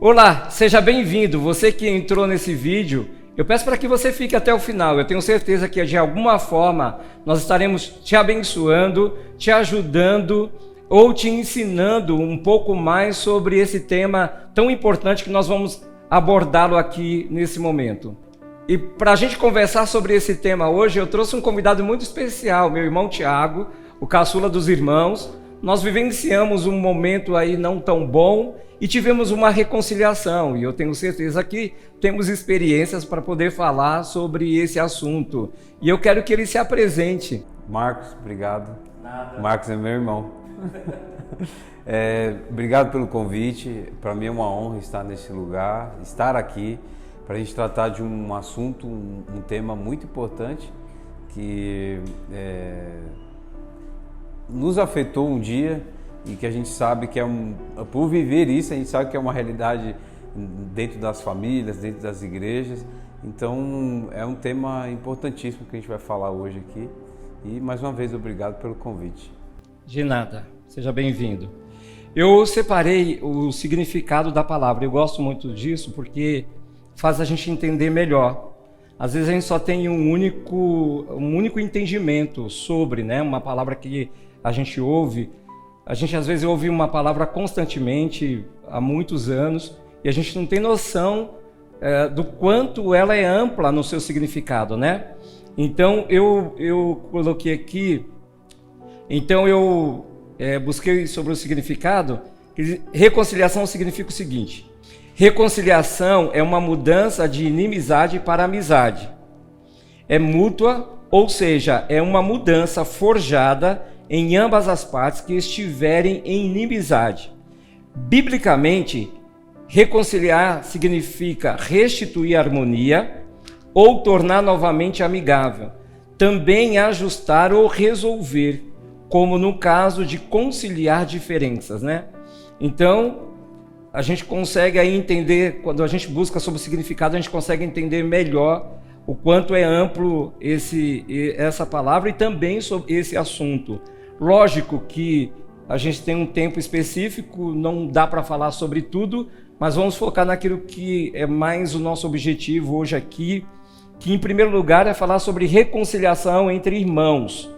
Olá, seja bem-vindo. Você que entrou nesse vídeo, eu peço para que você fique até o final. Eu tenho certeza que de alguma forma nós estaremos te abençoando, te ajudando ou te ensinando um pouco mais sobre esse tema tão importante que nós vamos abordá-lo aqui nesse momento. E para a gente conversar sobre esse tema hoje, eu trouxe um convidado muito especial, meu irmão Tiago, o caçula dos irmãos. Nós vivenciamos um momento aí não tão bom e tivemos uma reconciliação, e eu tenho certeza que temos experiências para poder falar sobre esse assunto. E eu quero que ele se apresente. Marcos, obrigado. Nada. Marcos é meu irmão. Obrigado pelo convite. Para mim é uma honra estar nesse lugar, estar aqui, para a gente tratar de um assunto, um tema muito importante que nos afetou um dia e que a gente sabe que por viver isso, a gente sabe que é uma realidade dentro das famílias, dentro das igrejas. Então é um tema importantíssimo que a gente vai falar hoje aqui. E mais uma vez, obrigado pelo convite. De nada, seja bem-vindo. Eu separei o significado da palavra. Eu gosto muito disso porque faz a gente entender melhor. Às vezes a gente só tem um único entendimento sobre, né, uma palavra que a gente ouve. A gente às vezes ouve uma palavra constantemente, há muitos anos, e a gente não tem noção do quanto ela é ampla no seu significado, né? Então eu coloquei aqui, eu busquei sobre o significado. Reconciliação significa o seguinte: reconciliação é uma mudança de inimizade para amizade. É mútua, ou seja, é uma mudança forjada em ambas as partes que estiverem em inimizade. Biblicamente, reconciliar significa restituir a harmonia ou tornar novamente amigável. Também ajustar ou resolver, como no caso de conciliar diferenças, né? Então, a gente consegue aí entender, quando a gente busca sobre o significado, a gente consegue entender melhor o quanto é amplo essa palavra e também sobre esse assunto. Lógico que a gente tem um tempo específico, não dá para falar sobre tudo, mas vamos focar naquilo que é mais o nosso objetivo hoje aqui, que em primeiro lugar é falar sobre reconciliação entre irmãos.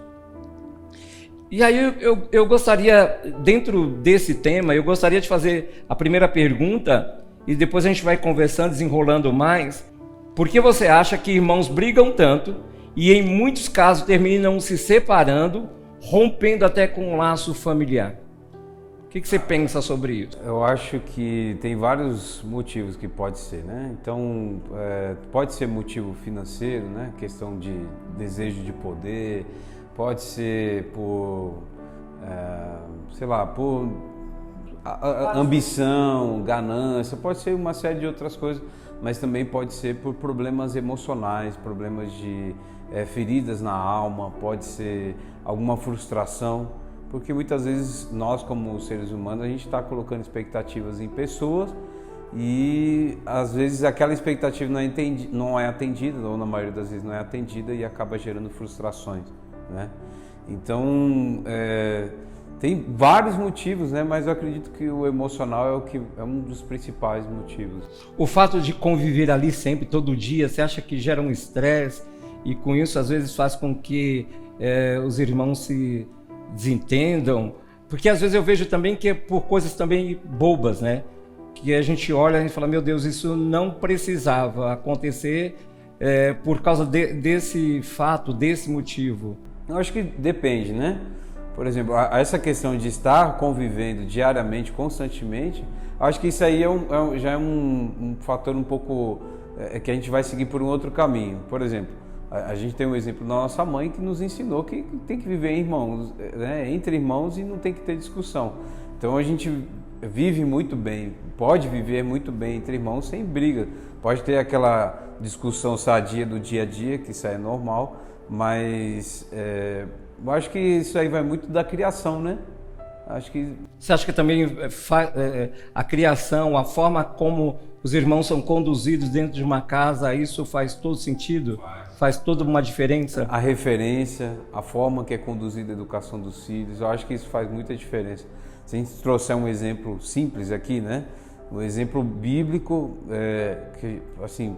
E aí eu gostaria, dentro desse tema, eu gostaria de fazer a primeira pergunta e depois a gente vai conversando, desenrolando mais. Por que você acha que irmãos brigam tanto e em muitos casos terminam se separando, rompendo até com um laço familiar? O que você pensa sobre isso? Eu acho que tem vários motivos que pode ser, né? Então, pode ser motivo financeiro, né? Questão de desejo de poder, pode ser por, por ambição, ganância, pode ser uma série de outras coisas, mas também pode ser por problemas emocionais, problemas de feridas na alma, pode ser alguma frustração, porque muitas vezes nós, como seres humanos, a gente está colocando expectativas em pessoas e às vezes aquela expectativa não é atendida, ou na maioria das vezes não é atendida e acaba gerando frustrações, né? Então, tem vários motivos, né? Mas eu acredito que o emocional é um dos principais motivos. O fato de conviver ali sempre, todo dia, você acha que gera um estresse e com isso às vezes faz com que os irmãos se desentendam? Porque às vezes eu vejo também que é por coisas também bobas, né? Que a gente olha e fala, meu Deus, isso não precisava acontecer por causa desse fato, desse motivo. Eu acho que depende, né? Por exemplo, essa questão de estar convivendo diariamente, constantemente, acho que isso aí já é um fator um pouco que a gente vai seguir por um outro caminho. Por exemplo, a gente tem um exemplo da nossa mãe que nos ensinou que tem que viver irmãos, né? Entre irmãos e não tem que ter discussão. Então a gente vive muito bem, pode viver muito bem entre irmãos sem briga. Pode ter aquela discussão sadia do dia a dia, que isso aí é normal, mas eu acho que isso aí vai muito da criação, né? Você acha que também a criação, a forma como os irmãos são conduzidos dentro de uma casa, isso faz todo sentido? Faz toda uma diferença? A referência, a forma que é conduzida a educação dos filhos, eu acho que isso faz muita diferença. Se a gente trouxer um exemplo simples aqui, né? O exemplo bíblico, que assim,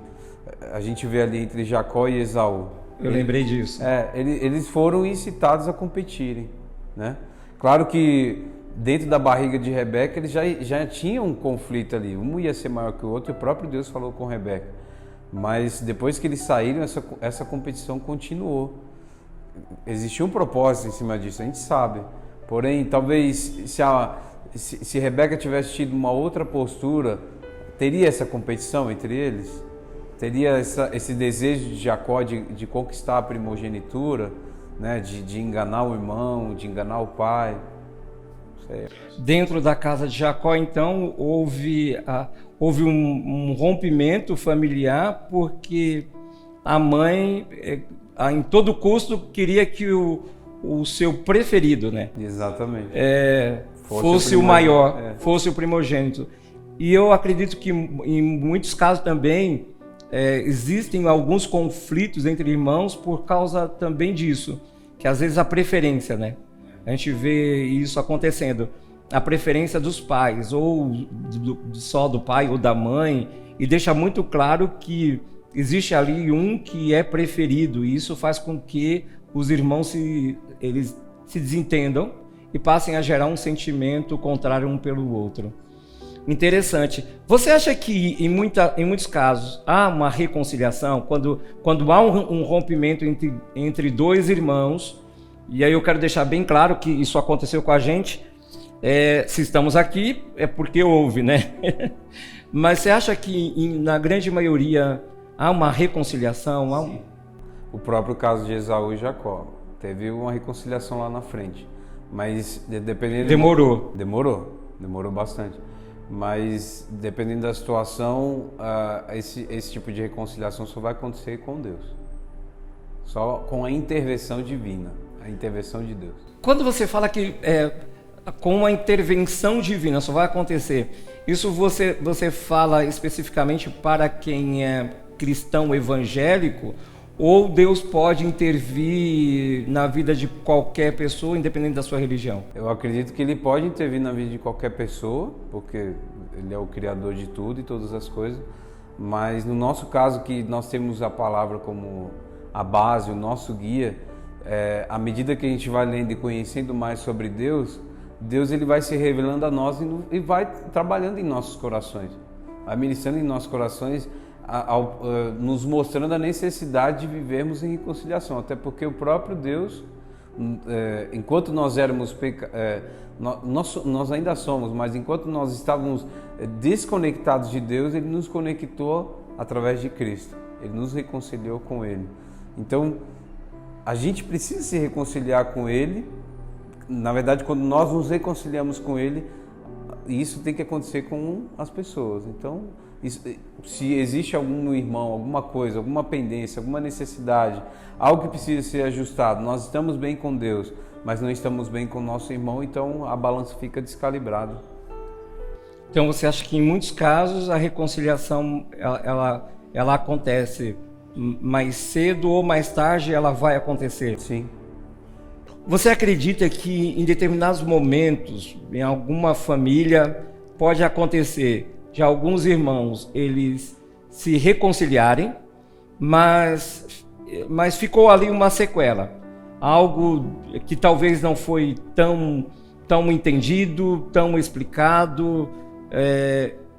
a gente vê ali entre Jacó e Esaú. Eu lembrei disso. Eles foram incitados a competirem, né? Claro que dentro da barriga de Rebeca eles já tinham um conflito ali. Um ia ser maior que o outro e o próprio Deus falou com Rebeca. Mas depois que eles saíram, essa competição continuou. Existia um propósito em cima disso, a gente sabe. Porém, talvez se Rebeca tivesse tido uma outra postura, teria essa competição entre eles? Teria esse desejo de Jacó de conquistar a primogenitura, né? De enganar o irmão, de enganar o pai? Dentro da casa de Jacó, então, houve um rompimento familiar, porque a mãe, em todo custo, queria que o seu preferido, né? Exatamente. Fosse o maior, fosse o primogênito. E eu acredito que em muitos casos também existem alguns conflitos entre irmãos por causa também disso, que às vezes a preferência, né? A gente vê isso acontecendo, a preferência dos pais, ou só do pai ou da mãe, e deixa muito claro que existe ali um que é preferido, e isso faz com que os irmãos eles se desentendam e passem a gerar um sentimento contrário um pelo outro. Interessante. Você acha que em muitos casos há uma reconciliação quando há um rompimento entre dois irmãos? E aí eu quero deixar bem claro que isso aconteceu com a gente. Se estamos aqui é porque houve, né? Mas você acha que na grande maioria há uma reconciliação? O próprio caso de Esaú e Jacó teve uma reconciliação lá na frente, mas dependendo... Demorou bastante. Mas dependendo da situação, esse tipo de reconciliação só vai acontecer com Deus, só com a intervenção divina, a intervenção de Deus. Quando você fala que com a intervenção divina só vai acontecer, isso você fala especificamente para quem é cristão evangélico, ou Deus pode intervir na vida de qualquer pessoa, independente da sua religião? Eu acredito que Ele pode intervir na vida de qualquer pessoa, porque Ele é o Criador de tudo e todas as coisas. Mas no nosso caso, que nós temos a palavra como a base, o nosso guia, à medida que a gente vai lendo e conhecendo mais sobre Deus, Ele vai se revelando a nós e vai trabalhando em nossos corações, vai ministrando em nossos corações, nos mostrando a necessidade de vivermos em reconciliação, até porque o próprio Deus, enquanto nós éramos nós ainda somos, mas enquanto nós estávamos desconectados de Deus, Ele nos conectou através de Cristo, Ele nos reconciliou com Ele. Então a gente precisa se reconciliar com Ele. Na verdade, quando nós nos reconciliamos com Ele, isso tem que acontecer com as pessoas. Então, se existe algum irmão, alguma coisa, alguma pendência, alguma necessidade, algo que precisa ser ajustado, nós estamos bem com Deus, mas não estamos bem com o nosso irmão, então a balança fica descalibrada. Então você acha que em muitos casos a reconciliação ela acontece mais cedo ou mais tarde, ela vai acontecer? Sim. Você acredita que em determinados momentos, em alguma família, pode acontecer de alguns irmãos eles se reconciliarem, mas ficou ali uma sequela, algo que talvez não foi tão entendido, tão explicado?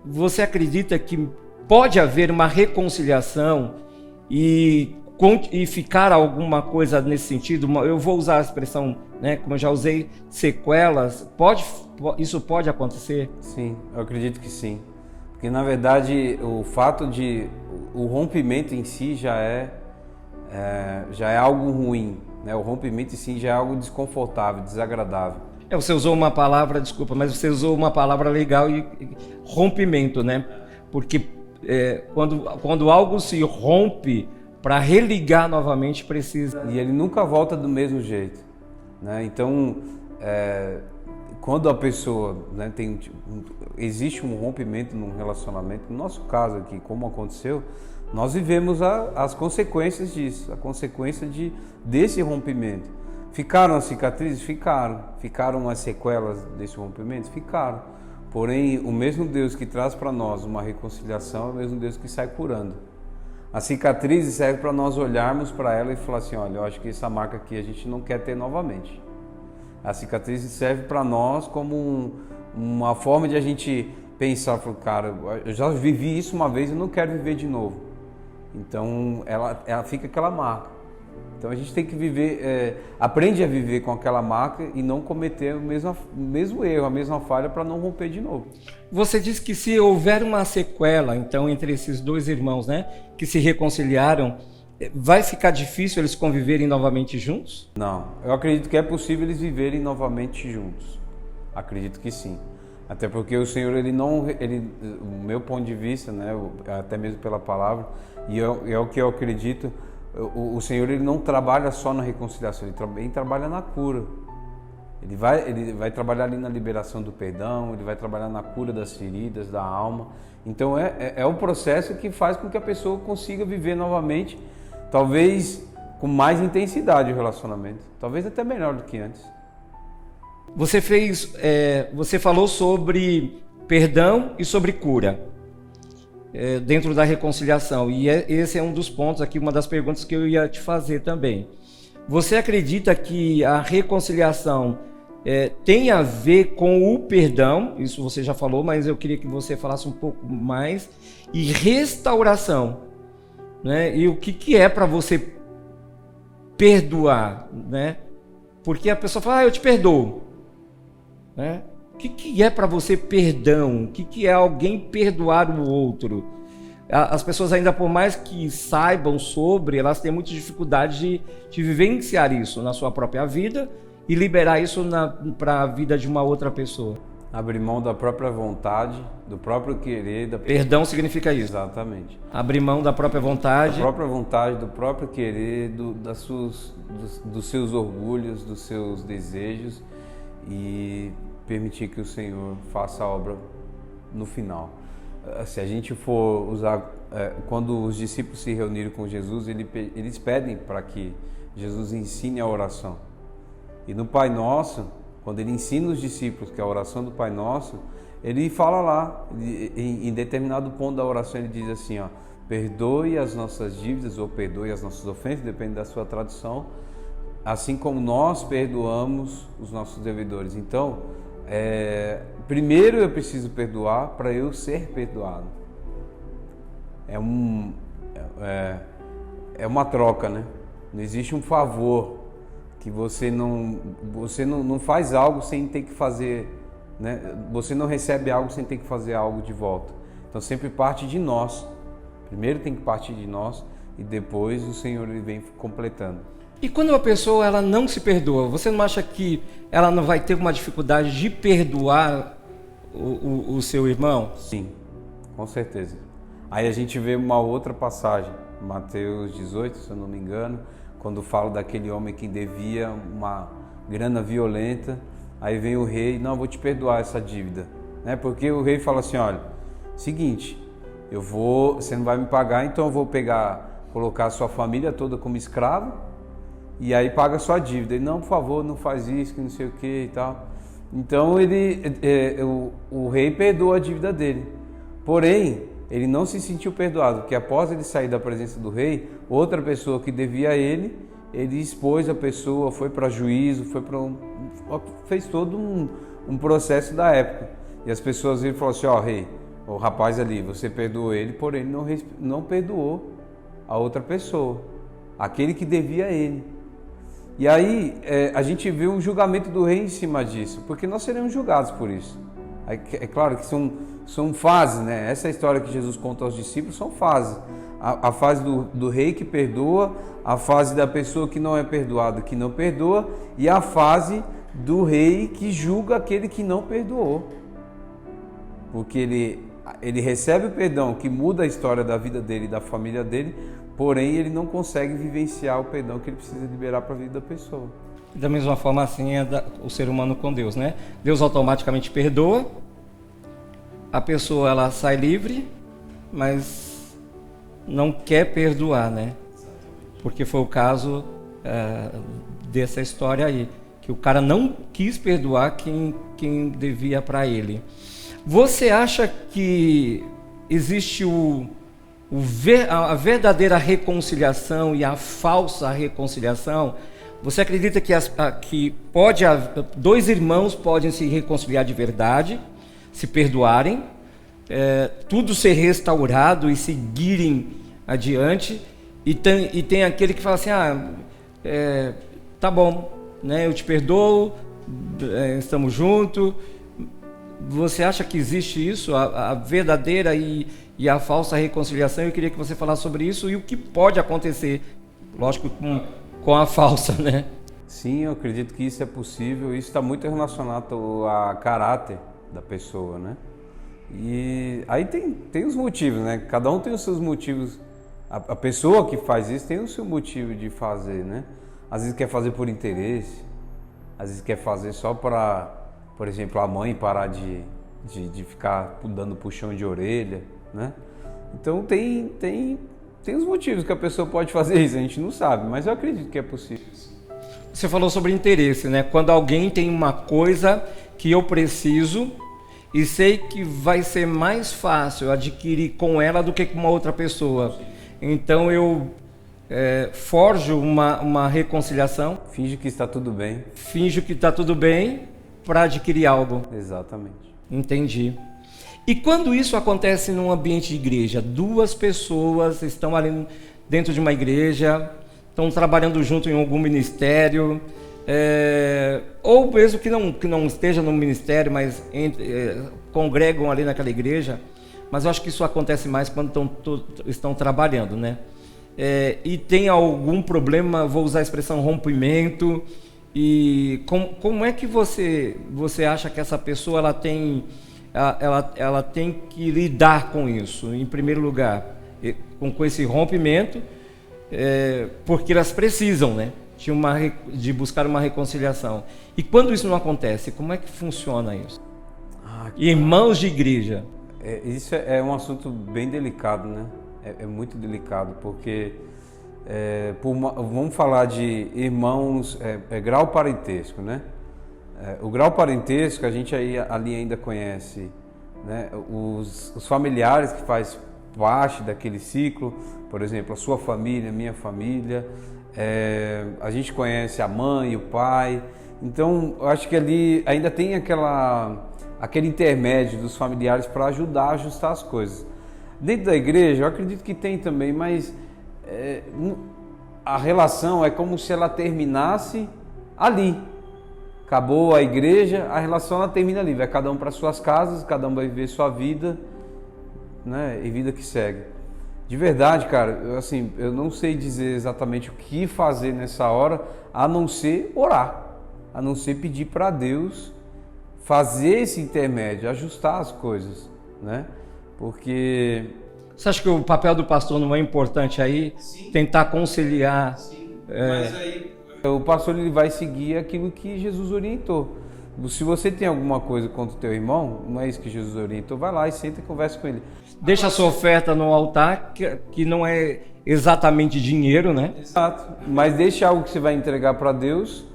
Você acredita que pode haver uma reconciliação e ficar alguma coisa nesse sentido? Eu vou usar a expressão, né, como eu já usei, sequelas. Isso pode acontecer? Sim, eu acredito que sim. Porque na verdade o rompimento em si já é algo ruim, né? O rompimento em si já é algo desconfortável, desagradável. Você usou uma palavra, desculpa, mas você usou uma palavra legal, rompimento, né? Porque quando algo se rompe, para religar novamente precisa... E ele nunca volta do mesmo jeito, né? Então, quando a pessoa, né, existe um rompimento num relacionamento, no nosso caso aqui, como aconteceu, nós vivemos as consequências disso, a consequência desse rompimento. Ficaram as cicatrizes? Ficaram. Ficaram as sequelas desse rompimento? Ficaram. Porém, o mesmo Deus que traz para nós uma reconciliação é o mesmo Deus que sai curando. A cicatriz serve para nós olharmos para ela e falar assim, olha, eu acho que essa marca aqui a gente não quer ter novamente. A cicatriz serve para nós como uma forma de a gente pensar, cara, eu já vivi isso uma vez e não quero viver de novo. Então, ela fica aquela marca. Então a gente tem que viver, aprende a viver com aquela marca e não cometer o mesmo erro, a mesma falha para não romper de novo. Você disse que se houver uma sequela, então, entre esses dois irmãos, né, que se reconciliaram, vai ficar difícil eles conviverem novamente juntos? Não, eu acredito que é possível eles viverem novamente juntos. Acredito que sim. Até porque o Senhor, o meu ponto de vista, né, até mesmo pela palavra, e é o que eu acredito, o Senhor ele não trabalha só na reconciliação, ele também trabalha na cura. Ele vai trabalhar ali na liberação do perdão, ele vai trabalhar na cura das feridas, da alma. Então é o processo que faz com que a pessoa consiga viver novamente, talvez com mais intensidade o relacionamento, talvez até melhor do que antes. Você falou sobre perdão e sobre cura. Dentro da reconciliação, e esse é um dos pontos aqui, uma das perguntas que eu ia te fazer também. Você acredita que a reconciliação tem a ver com o perdão? Isso você já falou, mas eu queria que você falasse um pouco mais. E restauração, né? E o que é para você perdoar, né? Porque a pessoa fala, eu te perdoo, né? O que é para você perdão? O que é alguém perdoar o outro? As pessoas ainda, por mais que saibam sobre, elas têm muita dificuldade de vivenciar isso na sua própria vida e liberar isso para a vida de uma outra pessoa. Abrir mão da própria vontade, do próprio querer. Perdão significa isso. Exatamente. Abrir mão da própria vontade. Da própria vontade, do próprio querer, dos seus orgulhos, dos seus desejos e permitir que o Senhor faça a obra no final. Se a gente for usar, quando os discípulos se reuniram com Jesus, eles pedem para que Jesus ensine a oração. E no Pai Nosso, quando ele ensina os discípulos que é a oração do Pai Nosso, ele fala lá, em determinado ponto da oração, ele diz assim, ó, perdoe as nossas dívidas ou perdoe as nossas ofensas, depende da sua tradução, assim como nós perdoamos os nossos devedores. Então, primeiro eu preciso perdoar para eu ser perdoado. É uma troca, né? Não existe um favor que você não faz algo sem ter que fazer, né? Você não recebe algo sem ter que fazer algo de volta. Então sempre parte de nós. Primeiro tem que partir de nós e depois o Senhor ele vem completando. E quando uma pessoa ela não se perdoa, você não acha que ela não vai ter uma dificuldade de perdoar o seu irmão? Sim, com certeza. Aí a gente vê uma outra passagem, Mateus 18, se eu não me engano, quando fala daquele homem que devia uma grana violenta, aí vem o rei, não, vou te perdoar essa dívida, né? Porque o rei fala assim, olha, seguinte, você não vai me pagar, então eu vou colocar a sua família toda como escravo, e aí paga a sua dívida. Ele, não, por favor, não faz isso, que não sei o que e tal. Então o rei perdoa a dívida dele. Porém, ele não se sentiu perdoado, porque após ele sair da presença do rei, outra pessoa que devia a ele expôs a pessoa, foi para juízo, fez todo um processo da época. E as pessoas viram e falaram assim, ó, rei, o rapaz ali, você perdoou ele, porém ele não perdoou a outra pessoa, aquele que devia a ele. E aí a gente viu um julgamento do rei em cima disso, porque nós seremos julgados por isso. É claro que são fases, né? Essa história que Jesus conta aos discípulos são fases. A fase do rei que perdoa, a fase da pessoa que não é perdoada, que não perdoa, e a fase do rei que julga aquele que não perdoou. Porque ele recebe o perdão que muda a história da vida dele e da família dele, porém ele não consegue vivenciar o perdão que ele precisa liberar para a vida da pessoa. Da mesma forma assim o ser humano com Deus, né? Deus automaticamente perdoa, a pessoa ela sai livre, mas não quer perdoar, né? Porque foi o caso dessa história aí, que o cara não quis perdoar quem devia para ele. Você acha que existe a verdadeira reconciliação e a falsa reconciliação? Você acredita que dois irmãos podem se reconciliar de verdade, se perdoarem, tudo ser restaurado e seguirem adiante, e tem aquele que fala assim, tá bom, né, eu te perdoo, estamos juntos. Você acha que existe isso, a verdadeira e a falsa reconciliação? Eu queria que você falasse sobre isso e o que pode acontecer, lógico, com a falsa, né? Sim, eu acredito que isso é possível. Isso está muito relacionado a caráter da pessoa, né? E aí tem os motivos, né? Cada um tem os seus motivos. A pessoa que faz isso tem o seu motivo de fazer, né? Às vezes quer fazer por interesse, às vezes quer fazer só para, por exemplo, a mãe parar de ficar dando puxão de orelha, né? Então tem os motivos que a pessoa pode fazer isso, a gente não sabe, mas eu acredito que é possível. Você falou sobre interesse, né? Quando alguém tem uma coisa que eu preciso e sei que vai ser mais fácil adquirir com ela do que com uma outra pessoa. Então eu forjo uma reconciliação. Finge que está tudo bem. Finjo que está tudo bem para adquirir algo. Exatamente. Entendi. E quando isso acontece num ambiente de igreja, duas pessoas estão ali dentro de uma igreja, estão trabalhando junto em algum ministério, ou mesmo que não esteja no ministério, mas congregam ali naquela igreja, mas eu acho que isso acontece mais quando estão trabalhando, né? E tem algum problema, vou usar a expressão rompimento, e como é que você acha que essa pessoa ela tem que lidar com isso, em primeiro lugar, com esse rompimento, porque elas precisam, né, de buscar uma reconciliação. E quando isso não acontece, como é que funciona isso? Irmãos de igreja. Isso é um assunto bem delicado, né? É muito delicado, porque vamos falar de irmãos, grau parentesco, né? O grau parentesco a gente ali ainda conhece, né? Os familiares que faz parte daquele ciclo, por exemplo, a sua família, a minha família, a gente conhece a mãe, o pai. Então, eu acho que ali ainda tem aquele intermédio dos familiares para ajudar a ajustar as coisas. Dentro da igreja, eu acredito que tem também, mas a relação é como se ela terminasse ali. Acabou a igreja, a relação ela termina ali. Vai cada um para suas casas, cada um vai viver sua vida, né? E vida que segue. De verdade, cara, eu não sei dizer exatamente o que fazer nessa hora, a não ser orar, a não ser pedir para Deus fazer esse intermédio, ajustar as coisas, né? Porque... Você acha que o papel do pastor não é importante aí? Sim. Tentar conciliar? Sim, mas aí o pastor ele vai seguir aquilo que Jesus orientou. Se você tem alguma coisa contra o teu irmão, não é isso que Jesus orientou, vai lá e senta e conversa com ele. Deixa a sua oferta no altar, que não é exatamente dinheiro, né? Exato, mas deixa algo que você vai entregar para Deus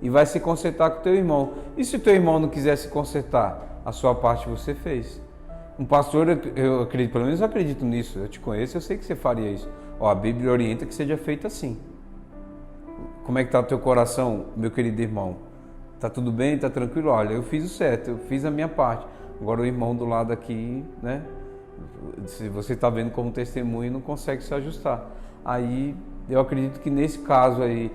e vai se consertar com o teu irmão. E se o teu irmão não quiser se consertar, a sua parte você fez. Um pastor, eu acredito, pelo menos eu acredito nisso, eu te conheço, eu sei que você faria isso. A Bíblia orienta que seja feito assim. Como é que está o teu coração, meu querido irmão? Está tudo bem? Está tranquilo? Olha, eu fiz o certo, eu fiz a minha parte. Agora o irmão do lado aqui, né? Se você está vendo como testemunho, não consegue se ajustar. Aí eu acredito que nesse caso aí,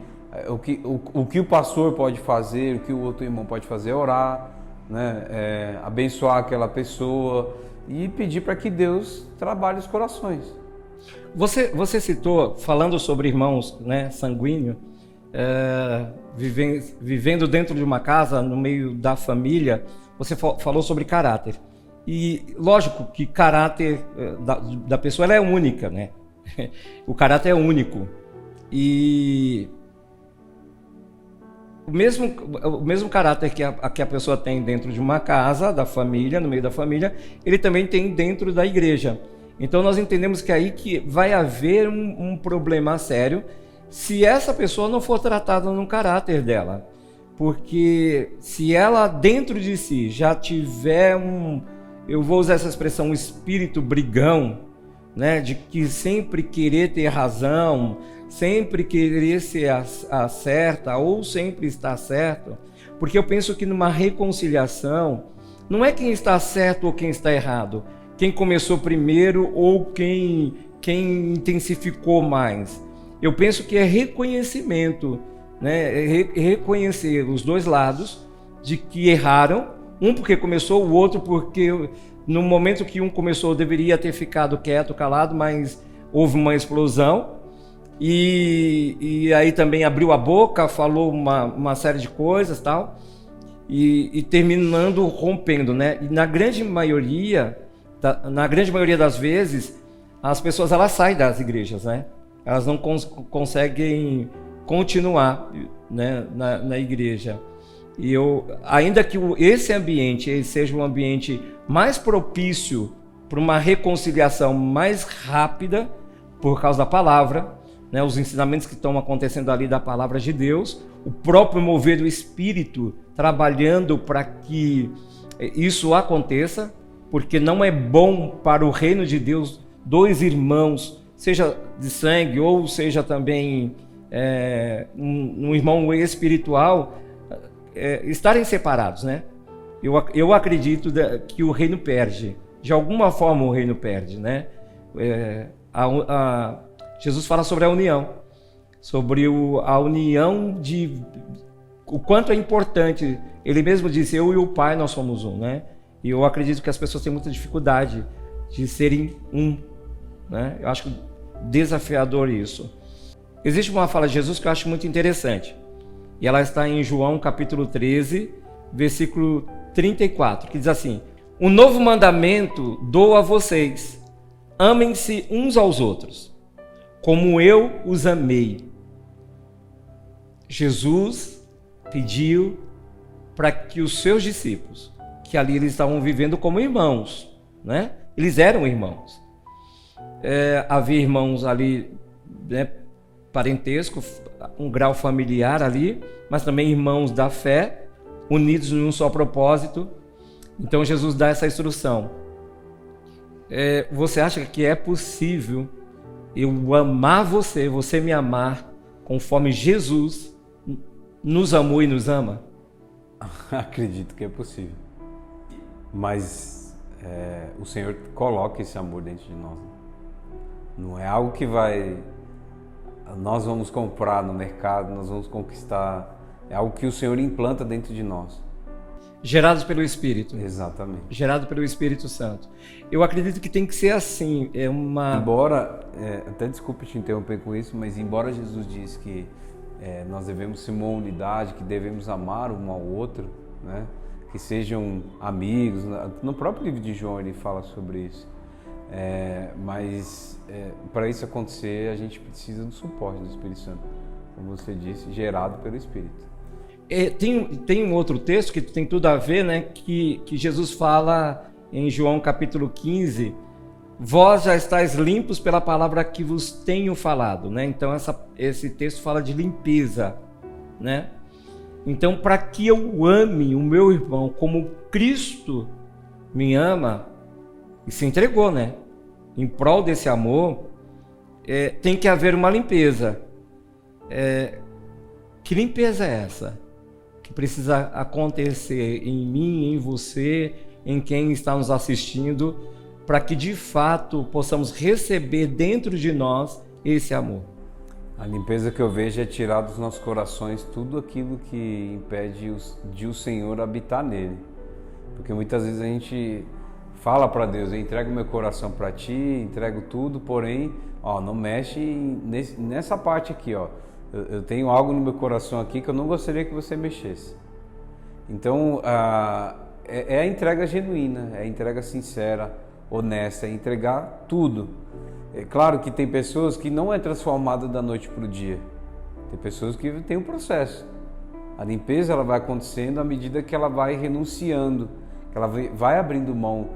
o que o pastor pode fazer, o que o outro irmão pode fazer é orar, né? Abençoar aquela pessoa e pedir para que Deus trabalhe os corações. Você citou, falando sobre irmãos, né, sanguíneo, vivendo dentro de uma casa, no meio da família, você falou sobre caráter. E lógico que caráter da pessoa ela é única, né? O caráter é único. E o mesmo caráter que a pessoa tem dentro de uma casa, da família, no meio da família, ele também tem dentro da igreja. Então nós entendemos que aí que vai haver um problema sério se essa pessoa não for tratada no caráter dela. Porque se ela dentro de si já tiver eu vou usar essa expressão, um espírito brigão, né, de que sempre querer ter razão, sempre querer ser a certa ou sempre estar certo, porque eu penso que numa reconciliação não é quem está certo ou quem está errado, quem começou primeiro ou quem intensificou mais. Eu penso que é reconhecimento, né, reconhecer os dois lados de que erraram, um porque começou, o outro porque no momento que um começou deveria ter ficado quieto, calado, mas houve uma explosão e aí também abriu a boca, falou uma série de coisas tal, e terminando rompendo, né? E na grande maioria das vezes as pessoas elas saem das igrejas, né? Elas não conseguem continuar, né, na igreja. E ainda que esse ambiente seja um ambiente mais propício para uma reconciliação mais rápida, por causa da palavra, né, os ensinamentos que estão acontecendo ali da palavra de Deus, o próprio mover do Espírito trabalhando para que isso aconteça, porque não é bom para o reino de Deus dois irmãos, seja de sangue ou seja também um irmão espiritual, estarem separados, né? Eu acredito que o reino perde, de alguma forma o reino perde, né? Jesus fala sobre a união, sobre a união o quanto é importante. Ele mesmo disse, eu e o Pai nós somos um, né? E eu acredito que as pessoas têm muita dificuldade de serem um, né? Eu acho desafiador isso. Existe uma fala de Jesus que eu acho muito interessante. E ela está em João capítulo 13, versículo 34, que diz assim: um novo mandamento dou a vocês, amem-se uns aos outros, como eu os amei. Jesus pediu para que os seus discípulos, que ali eles estavam vivendo como irmãos, né? Eles eram irmãos. Havia irmãos ali, né, parentesco, um grau familiar ali, mas também irmãos da fé, unidos em um só propósito. Então Jesus dá essa instrução. Você acha que é possível eu amar você me amar, conforme Jesus nos amou e nos ama? Acredito que é possível. Mas o Senhor coloca esse amor dentro de nós. Não é algo que nós vamos comprar no mercado, nós vamos conquistar. É algo que o Senhor implanta dentro de nós. Gerados pelo Espírito. Exatamente. Gerado pelo Espírito Santo. Eu acredito que tem que ser assim. Embora, até desculpe te interromper com isso, mas embora Jesus disse que nós devemos ser uma unidade, que devemos amar um ao outro, né? Que sejam amigos. No próprio livro de João ele fala sobre isso. Mas para isso acontecer a gente precisa do suporte do Espírito Santo, como você disse, gerado pelo Espírito. Tem um outro texto que tem tudo a ver, né, que Jesus fala em João capítulo 15, vós já estáis limpos pela palavra que vos tenho falado, né? Então esse texto fala de limpeza, né? Então, para que eu ame o meu irmão como Cristo me ama e se entregou, né? Em prol desse amor, tem que haver uma limpeza. Que limpeza é essa? Que precisa acontecer em mim, em você, em quem está nos assistindo, para que de fato possamos receber dentro de nós esse amor. A limpeza que eu vejo é tirar dos nossos corações tudo aquilo que impede de o Senhor habitar nele. Porque muitas vezes a gente fala para Deus, eu entrego meu coração para ti, entrego tudo, porém, não mexe nessa parte aqui, eu tenho algo no meu coração aqui que eu não gostaria que você mexesse. Então, é a entrega genuína, é a entrega sincera, honesta, é entregar tudo. É claro que tem pessoas que não é transformada da noite para o dia. Tem pessoas que têm um processo. A limpeza ela vai acontecendo à medida que ela vai renunciando, que ela vai abrindo mão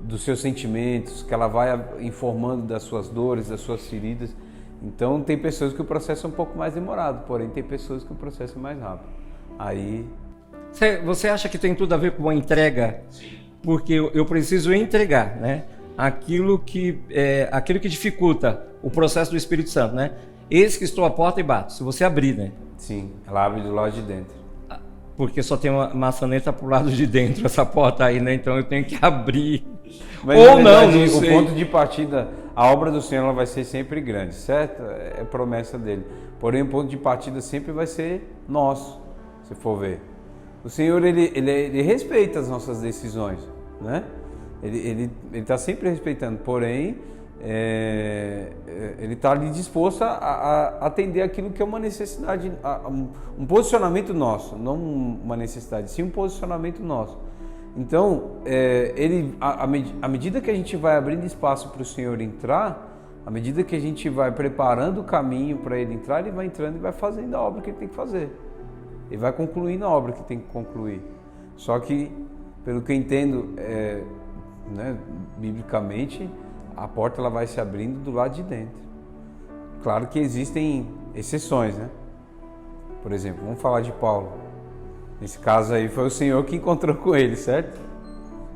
dos seus sentimentos, que ela vai informando das suas dores, das suas feridas. Então tem pessoas que o processo é um pouco mais demorado, porém tem pessoas que o processo é mais rápido. Aí Você acha que tem tudo a ver com a entrega? Sim. Porque eu preciso entregar, né? Aquilo que dificulta o processo do Espírito Santo, né? Eis que estou à porta e bato. Se você abrir, né? Sim, ela abre do lado de dentro. Porque só tem uma maçaneta pro lado de dentro, essa porta aí, né? Então eu tenho que abrir. Mas, ou verdade, não sei. O ponto de partida, a obra do Senhor ela vai ser sempre grande, certo? É promessa dele. Tem um ponto de partida sempre vai ser nosso, se for ver. O Senhor, ele respeita as nossas decisões, né? Ele está sempre respeitando, porém, ele está ali disposto a atender aquilo que é uma necessidade, um posicionamento nosso, não uma necessidade, sim um posicionamento nosso. Então, à medida que a gente vai abrindo espaço para o Senhor entrar, à medida que a gente vai preparando o caminho para ele entrar, ele vai entrando e vai fazendo a obra que ele tem que fazer. Ele vai concluindo a obra que tem que concluir. Só que, pelo que eu entendo, né, biblicamente, a porta ela vai se abrindo do lado de dentro. Claro que existem exceções, né? Por exemplo, vamos falar de Paulo. Nesse caso aí foi o Senhor que encontrou com ele, certo?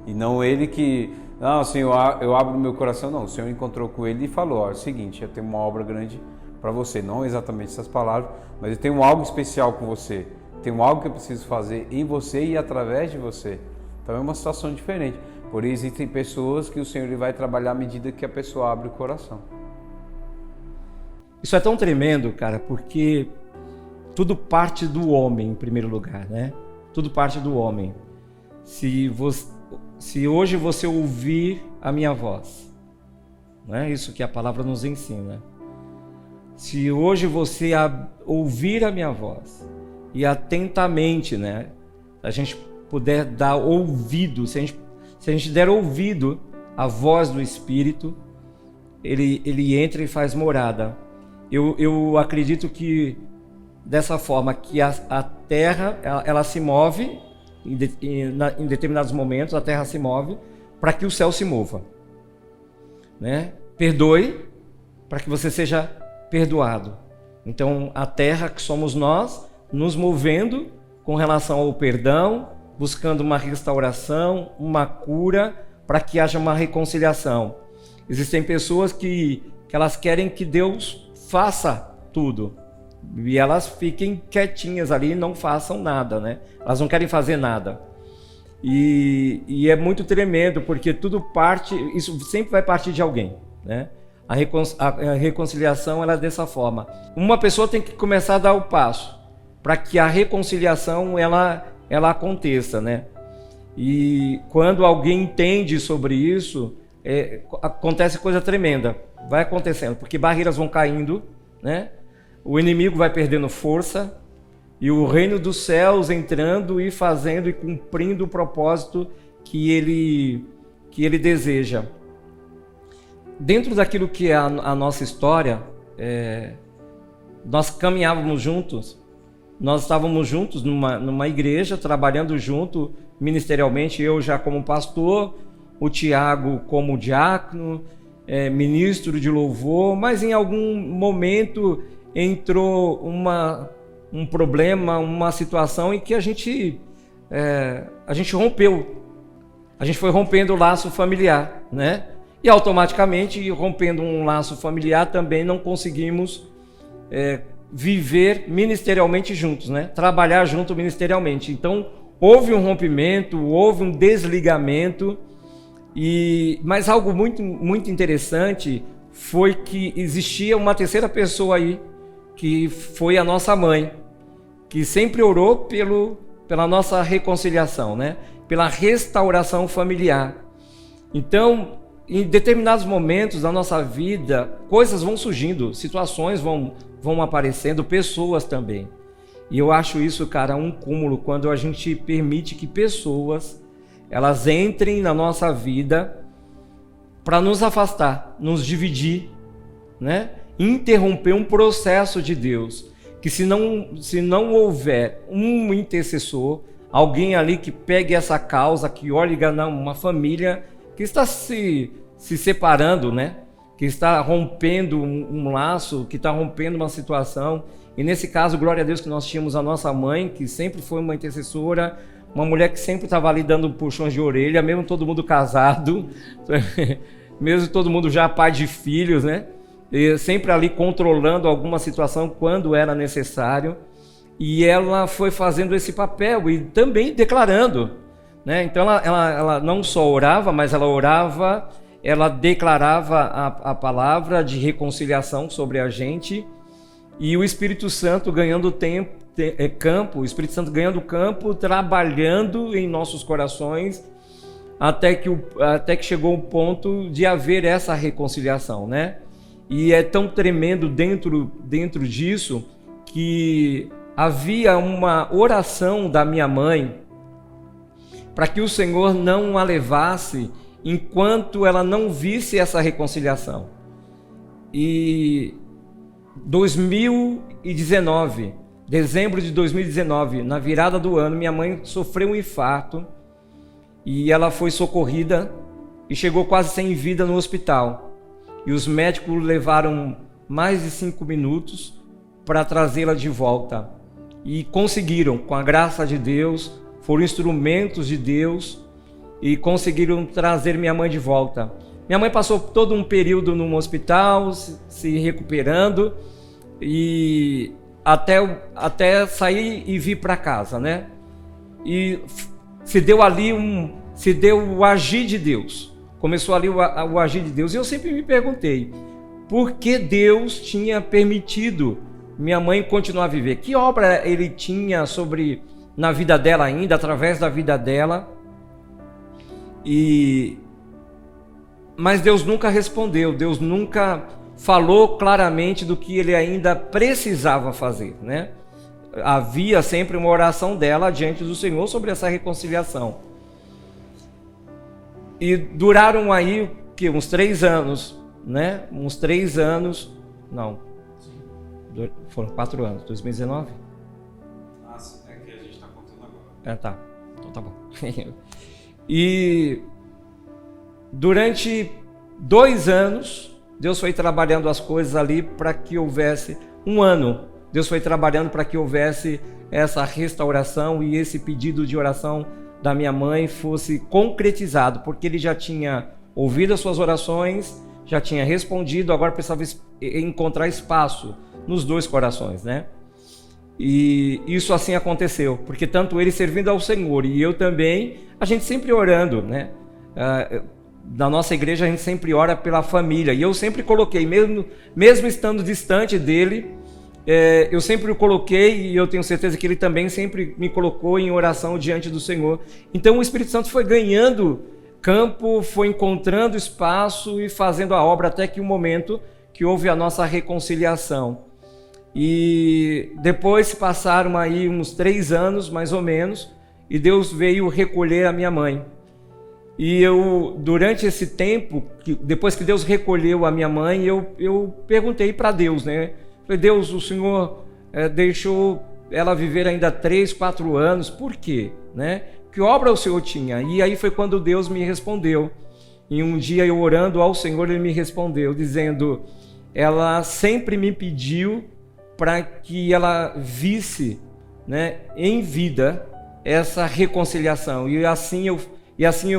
E não ele que... Não, Senhor, eu abro meu coração. Não, o Senhor encontrou com ele e falou, ó, é o seguinte, eu tenho uma obra grande para você. Não exatamente essas palavras, mas eu tenho algo especial com você. Tenho algo que eu preciso fazer em você e através de você. Então é uma situação diferente. Porém, existem pessoas que o Senhor ele vai trabalhar à medida que a pessoa abre o coração. Isso é tão tremendo, cara, porque tudo parte do homem, em primeiro lugar, né? Tudo parte do homem. Se hoje você ouvir a minha voz, não é isso que a palavra nos ensina. Se hoje você ouvir a minha voz e atentamente, né, a gente puder dar ouvido, se a gente der ouvido à voz do Espírito, ele entra e faz morada. Eu acredito que dessa forma que a terra ela se move em determinados momentos, a terra se move para que o céu se mova, né? Perdoe para que você seja perdoado. Então a terra que somos nós nos movendo com relação ao perdão, buscando uma restauração, uma cura, para que haja uma reconciliação. Existem pessoas que elas querem que Deus faça tudo, e elas fiquem quietinhas ali e não façam nada, né? Elas não querem fazer nada. E é muito tremendo, porque tudo parte, isso sempre vai partir de alguém, né? A reconciliação ela é dessa forma. Uma pessoa tem que começar a dar o passo para que a reconciliação ela aconteça, né? E quando alguém entende sobre isso, acontece coisa tremenda. Vai acontecendo, porque barreiras vão caindo, né? O inimigo vai perdendo força e o reino dos céus entrando e fazendo e cumprindo o propósito que ele deseja. Dentro daquilo que é a nossa história, nós caminhávamos juntos, nós estávamos juntos numa igreja, trabalhando junto ministerialmente, eu já como pastor, o Tiago como diácono, ministro de louvor, mas em algum momento entrou um problema, uma situação em que a gente rompeu, a gente foi rompendo o laço familiar, né? E automaticamente, rompendo um laço familiar, também não conseguimos viver ministerialmente juntos, né? Trabalhar junto ministerialmente. Então, houve um rompimento, houve um desligamento, mas algo muito, muito interessante foi que existia uma terceira pessoa aí, que foi a nossa mãe, que sempre orou pela nossa reconciliação, né? Pela restauração familiar. Então, em determinados momentos da nossa vida, coisas vão surgindo, situações vão aparecendo, pessoas também. E eu acho isso, cara, um cúmulo quando a gente permite que pessoas elas entrem na nossa vida para nos afastar, nos dividir, né? Interromper um processo de Deus. Que se não houver um intercessor, alguém ali que pegue essa causa, que olhe uma família que está se separando, né? Que está rompendo um laço, que está rompendo uma situação, E nesse caso, glória a Deus que nós tínhamos a nossa mãe, que sempre foi uma intercessora, uma mulher que sempre estava ali dando puxões de orelha, mesmo todo mundo casado, mesmo todo mundo já pai de filhos, né? E sempre ali controlando alguma situação quando era necessário. E ela foi fazendo esse papel e também declarando, né? Então ela não só orava, mas ela orava, ela declarava a palavra de reconciliação sobre a gente, e o Espírito Santo ganhando campo, o Espírito Santo ganhando campo, trabalhando em nossos corações, até que chegou o ponto de haver essa reconciliação, né? E é tão tremendo dentro disso que havia uma oração da minha mãe para que o Senhor não a levasse enquanto ela não visse essa reconciliação. E 2019, dezembro de 2019, na virada do ano, minha mãe sofreu um infarto e ela foi socorrida e chegou quase sem vida no hospital. E os médicos levaram mais de 5 minutos para trazê-la de volta. E conseguiram, com a graça de Deus, foram instrumentos de Deus e conseguiram trazer minha mãe de volta. Minha mãe passou todo um período no hospital, se recuperando, e até sair e vir para casa, né? E se deu o agir de Deus. Começou ali o agir de Deus. E eu sempre me perguntei, por que Deus tinha permitido minha mãe continuar a viver? Que obra ele tinha na vida dela ainda, através da vida dela? Mas Deus nunca respondeu, Deus nunca falou claramente do que ele ainda precisava fazer, né? Havia sempre uma oração dela diante do Senhor sobre essa reconciliação. E duraram aí uns 3 anos, né? Uns 3 anos, não, foram 4 anos, 2019? Nossa, é que a gente está contando agora. Tá, então tá bom. E durante 2 anos, Deus foi trabalhando as coisas ali para que houvesse 1 ano. Deus foi trabalhando para que houvesse essa restauração e esse pedido de oração da minha mãe fosse concretizado, porque ele já tinha ouvido as suas orações, já tinha respondido, agora precisava encontrar espaço nos 2 corações, né? E isso assim aconteceu, porque tanto ele servindo ao Senhor e eu também, a gente sempre orando, né? Na nossa igreja a gente sempre ora pela família, e eu sempre coloquei, mesmo estando distante dele, eu sempre o coloquei, e eu tenho certeza que ele também sempre me colocou em oração diante do Senhor. Então o Espírito Santo foi ganhando campo, foi encontrando espaço e fazendo a obra, até que o momento que houve a nossa reconciliação. E depois se passaram aí uns 3 anos, mais ou menos, e Deus veio recolher a minha mãe. E eu, durante esse tempo, depois que Deus recolheu a minha mãe, eu perguntei para Deus, né? Falei, Deus, o Senhor deixou ela viver ainda 3, 4 anos, por quê? Né? Que obra o Senhor tinha? E aí foi quando Deus me respondeu. E um dia eu orando ao Senhor, Ele me respondeu, dizendo, ela sempre me pediu para que ela visse, né, em vida essa reconciliação. E assim eu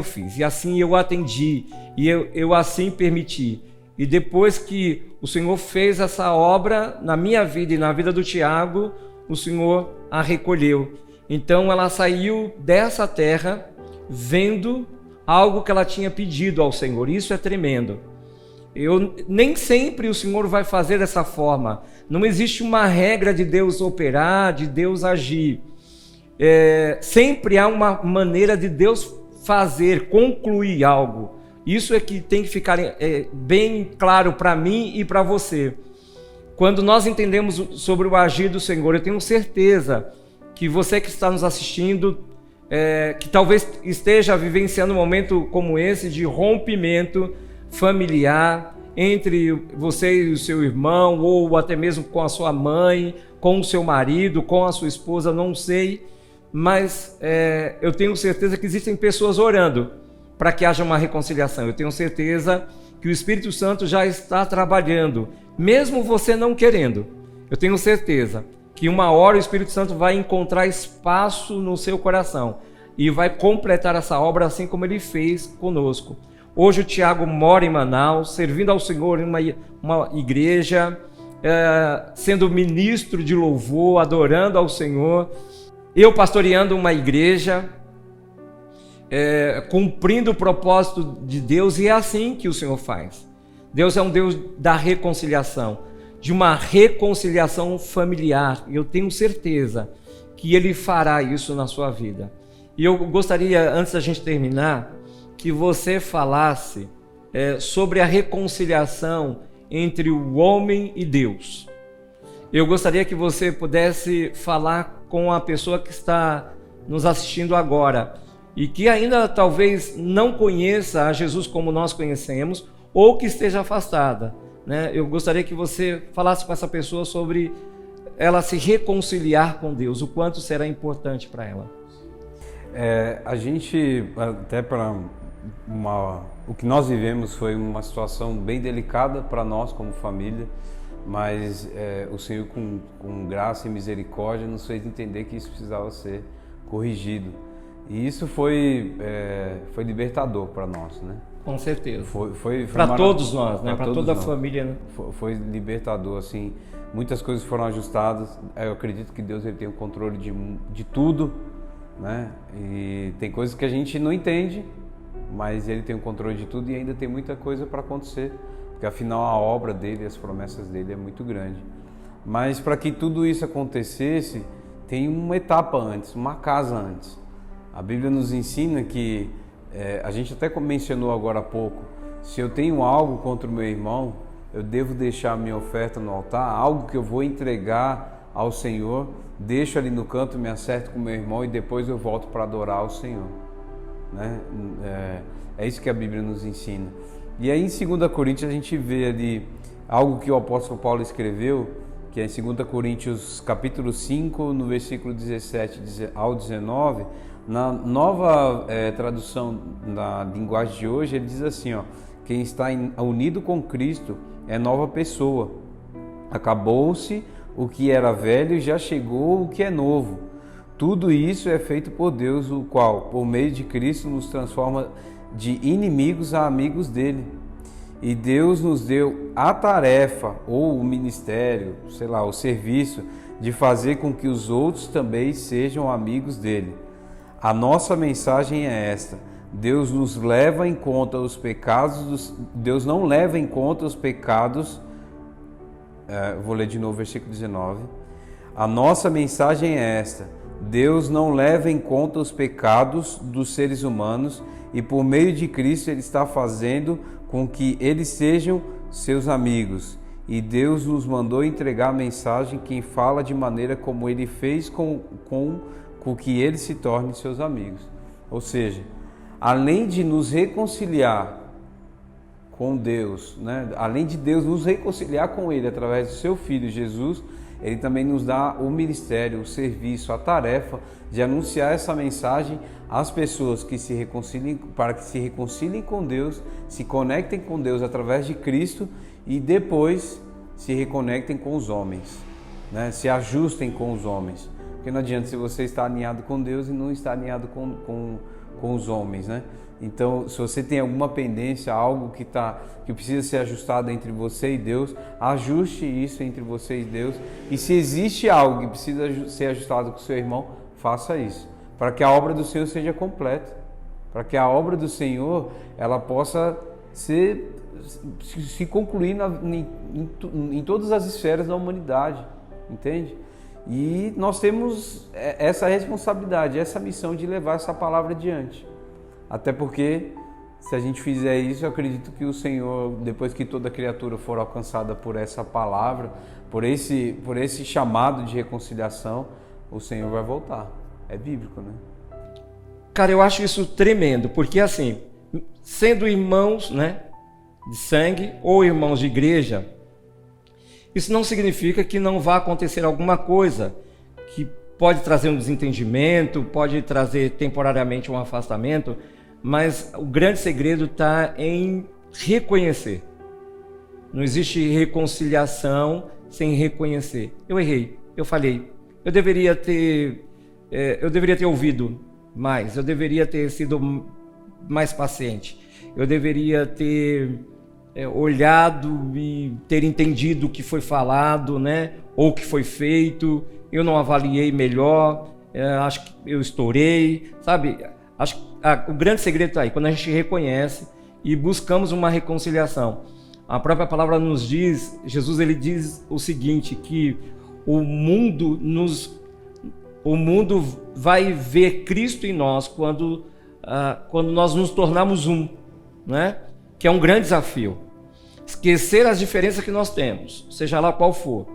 fiz, e assim eu atendi, e eu assim permiti. E depois que o Senhor fez essa obra na minha vida e na vida do Tiago, o Senhor a recolheu. Então ela saiu dessa terra vendo algo que ela tinha pedido ao Senhor. Isso é tremendo. Nem sempre o Senhor vai fazer dessa forma. Não existe uma regra de Deus operar, de Deus agir. Sempre há uma maneira de Deus fazer, concluir algo. Isso é que tem que ficar bem claro para mim e para você. Quando nós entendemos sobre o agir do Senhor, eu tenho certeza que você que está nos assistindo, que talvez esteja vivenciando um momento como esse de rompimento familiar entre você e o seu irmão, ou até mesmo com a sua mãe, com o seu marido, com a sua esposa, não sei, mas eu tenho certeza que existem pessoas orando para que haja uma reconciliação. Eu tenho certeza que o Espírito Santo já está trabalhando, mesmo você não querendo. eu tenho certeza que uma hora o Espírito Santo vai encontrar espaço no seu coração e vai completar essa obra assim como ele fez conosco. Hoje o Tiago mora em Manaus, servindo ao Senhor em uma igreja, sendo ministro de louvor, adorando ao Senhor. Eu pastoreando uma igreja, cumprindo o propósito de Deus, e é assim que o Senhor faz. Deus é um Deus da reconciliação, de uma reconciliação familiar, e eu tenho certeza que Ele fará isso na sua vida. E eu gostaria, antes da gente terminar, que você falasse sobre a reconciliação entre o homem e Deus. Eu gostaria que você pudesse falar com a pessoa que está nos assistindo agora e que ainda talvez não conheça a Jesus como nós conhecemos ou que esteja afastada, né? Eu gostaria que você falasse com essa pessoa sobre ela se reconciliar com Deus, o quanto será importante para ela. A gente, até para o que nós vivemos foi uma situação bem delicada para nós como família, mas o Senhor com graça e misericórdia nos fez entender que isso precisava ser corrigido, e isso foi libertador para nós, né? Com certeza. Foi para todos nós, né? Para toda a família, né? Foi libertador, assim. Muitas coisas foram ajustadas. Eu acredito que Deus ele tem o controle de tudo, né? E tem coisas que a gente não entende, mas Ele tem o controle de tudo, e ainda tem muita coisa para acontecer, porque afinal a obra dele, as promessas dele é muito grande. Mas para que tudo isso acontecesse, tem uma etapa antes, uma casa antes. A Bíblia nos ensina que, a gente até mencionou agora há pouco, se eu tenho algo contra o meu irmão, eu devo deixar a minha oferta no altar, algo que eu vou entregar ao Senhor, deixo ali no canto, me acerto com o meu irmão e depois eu volto para adorar ao Senhor, né? É isso que a Bíblia nos ensina. E aí em 2 Coríntios a gente vê ali algo que o apóstolo Paulo escreveu, que é em 2 Coríntios capítulo 5, no versículo 17 ao 19, na nova tradução da linguagem de hoje, ele diz assim, quem está unido com Cristo é nova pessoa. Acabou-se o que era velho e já chegou o que é novo. Tudo isso é feito por Deus, o qual, por meio de Cristo, nos transforma de inimigos a amigos dele. E Deus nos deu a tarefa, ou o ministério, o serviço, de fazer com que os outros também sejam amigos dele. A nossa mensagem é esta: Deus nos leva em conta os pecados, Deus não leva em conta os pecados. Vou ler de novo o versículo 19. A nossa mensagem é esta: Deus não leva em conta os pecados dos seres humanos, e por meio de Cristo Ele está fazendo com que eles sejam seus amigos. E Deus nos mandou entregar a mensagem quem fala de maneira como Ele fez com que eles se tornem seus amigos. Ou seja, além de nos reconciliar com Deus, né? Além de Deus nos reconciliar com Ele através do seu Filho Jesus, Ele também nos dá o ministério, o serviço, a tarefa de anunciar essa mensagem às pessoas que se reconciliem, para que se reconciliem com Deus, se conectem com Deus através de Cristo e depois se reconectem com os homens, né? Se ajustem com os homens. Porque não adianta se você está alinhado com Deus e não está alinhado com os homens, né? Então, se você tem alguma pendência, algo que precisa ser ajustado entre você e Deus, ajuste isso entre você e Deus. E se existe algo que precisa ser ajustado com o seu irmão, faça isso, para que a obra do Senhor seja completa, para que a obra do Senhor ela possa se concluir em todas as esferas da humanidade, entende? E nós temos essa responsabilidade, essa missão de levar essa palavra adiante. Até porque, se a gente fizer isso, eu acredito que o Senhor, depois que toda criatura for alcançada por essa palavra, por esse chamado de reconciliação, o Senhor vai voltar. É bíblico, né? Cara, eu acho isso tremendo, porque assim, sendo irmãos, né, de sangue ou irmãos de igreja, isso não significa que não vá acontecer alguma coisa que pode trazer um desentendimento, pode trazer temporariamente um afastamento, mas o grande segredo está em reconhecer. Não existe reconciliação sem reconhecer. Eu errei, eu falhei. Eu deveria ter ouvido mais, eu deveria ter sido mais paciente. Eu deveria ter olhado e ter entendido o que foi falado, né? Ou o que foi feito. Eu não avaliei melhor, acho que eu estourei, sabe? Acho que o grande segredo está aí, quando a gente reconhece e buscamos uma reconciliação. A própria palavra nos diz, Jesus ele diz o seguinte, que o mundo vai ver Cristo em nós quando nós nos tornarmos um, né? Que é um grande desafio. Esquecer as diferenças que nós temos, seja lá qual for,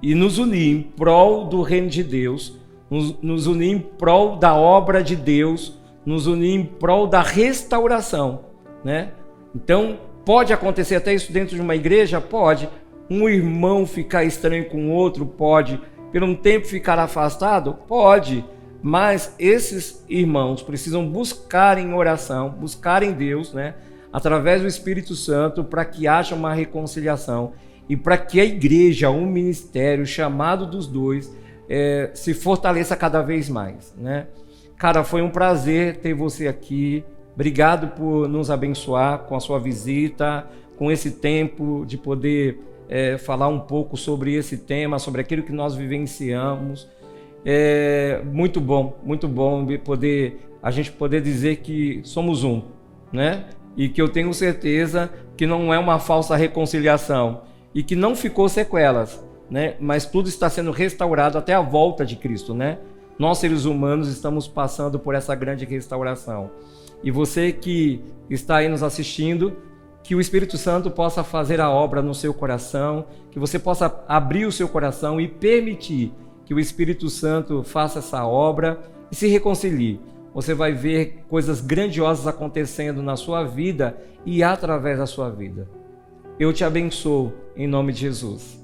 e nos unir em prol do reino de Deus, nos unir em prol da obra de Deus, nos unir em prol da restauração, né? Então, pode acontecer até isso dentro de uma igreja? Pode. Um irmão ficar estranho com o outro? Pode. Por um tempo ficar afastado? Pode. Mas esses irmãos precisam buscar em oração, buscar em Deus, né? Através do Espírito Santo, para que haja uma reconciliação e para que a igreja, o ministério, o chamado dos dois, se fortaleça cada vez mais, né? Cara, foi um prazer ter você aqui. Obrigado por nos abençoar com a sua visita, com esse tempo de poder falar um pouco sobre esse tema, sobre aquilo que nós vivenciamos. Muito bom a gente poder dizer que somos um, né? E que eu tenho certeza que não é uma falsa reconciliação e que não ficou sequelas, né? Mas tudo está sendo restaurado até a volta de Cristo, né? Nós, seres humanos, estamos passando por essa grande restauração. E você que está aí nos assistindo, que o Espírito Santo possa fazer a obra no seu coração, que você possa abrir o seu coração e permitir que o Espírito Santo faça essa obra e se reconcilie. Você vai ver coisas grandiosas acontecendo na sua vida e através da sua vida. Eu te abençoo em nome de Jesus.